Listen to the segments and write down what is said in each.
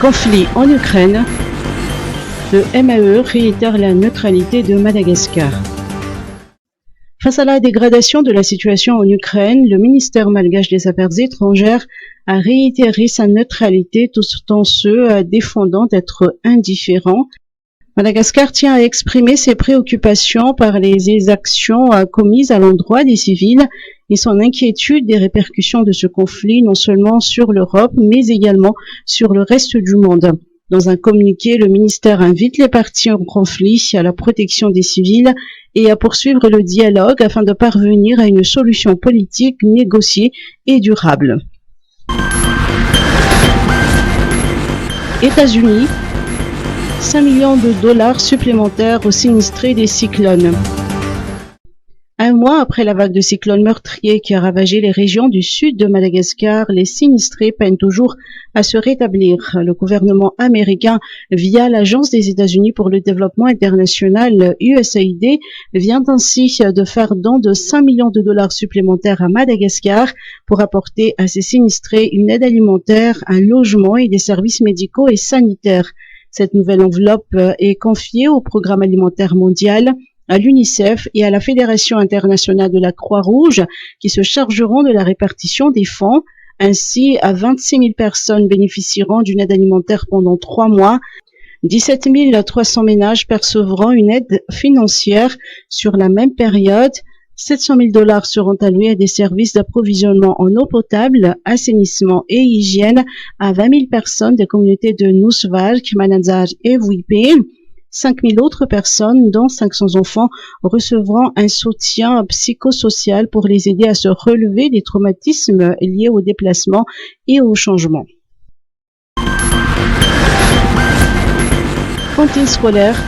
Conflit en Ukraine, le MAE réitère la neutralité de Madagascar. Face à la dégradation de la situation en Ukraine, le ministère malgache des Affaires étrangères a réitéré sa neutralité tout en se défendant d'être indifférent. Madagascar tient à exprimer ses préoccupations par les exactions commises à l'endroit des civils et son inquiétude des répercussions de ce conflit non seulement sur l'Europe mais également sur le reste du monde. Dans un communiqué, le ministère invite les parties au conflit à la protection des civils et à poursuivre le dialogue afin de parvenir à une solution politique négociée et durable. États-Unis, 5 millions de dollars supplémentaires aux sinistrés des cyclones. Un mois après la vague de cyclones meurtriers qui a ravagé les régions du sud de Madagascar, les sinistrés peinent toujours à se rétablir. Le gouvernement américain, via l'Agence des États-Unis pour le développement international USAID, vient ainsi de faire don de 5 millions de dollars supplémentaires à Madagascar pour apporter à ces sinistrés une aide alimentaire, un logement et des services médicaux et sanitaires. Cette nouvelle enveloppe est confiée au Programme alimentaire mondial, à l'UNICEF et à la Fédération internationale de la Croix-Rouge qui se chargeront de la répartition des fonds. Ainsi, 26 000 personnes bénéficieront d'une aide alimentaire pendant 3 mois. 17 300 ménages percevront une aide financière sur la même période. 700 000 dollars seront alloués à des services d'approvisionnement en eau potable, assainissement et hygiène à 20 000 personnes des communautés de Nusvark, Manazar et Vuipe. 5 000 autres personnes, dont 500 enfants, recevront un soutien psychosocial pour les aider à se relever des traumatismes liés au déplacement et au changement. Cantine scolaire,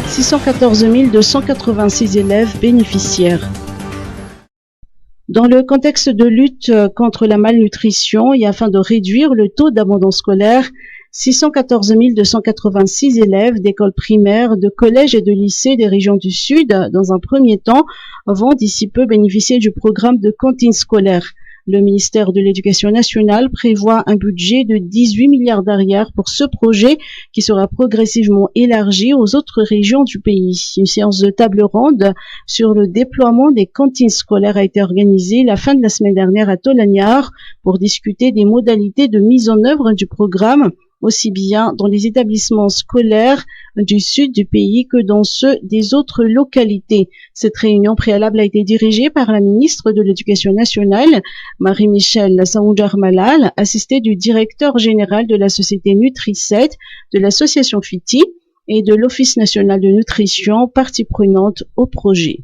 614 286 élèves bénéficiaires. Dans le contexte de lutte contre la malnutrition et afin de réduire le taux d'abandon scolaire, 614 286 élèves d'écoles primaires, de collèges et de lycées des régions du Sud, dans un premier temps, vont d'ici peu bénéficier du programme de cantine scolaire. Le ministère de l'Éducation nationale prévoit un budget de 18 milliards d'arières pour ce projet qui sera progressivement élargi aux autres régions du pays. Une séance de table ronde sur le déploiement des cantines scolaires a été organisée la fin de la semaine dernière à Tolagnard pour discuter des modalités de mise en œuvre du programme, aussi bien dans les établissements scolaires du sud du pays que dans ceux des autres localités. Cette réunion préalable a été dirigée par la ministre de l'Éducation nationale, Marie-Michèle Saoudjar-Malal, assistée du directeur général de la société Nutri7, de l'association FITI et de l'Office national de nutrition, partie prenante au projet.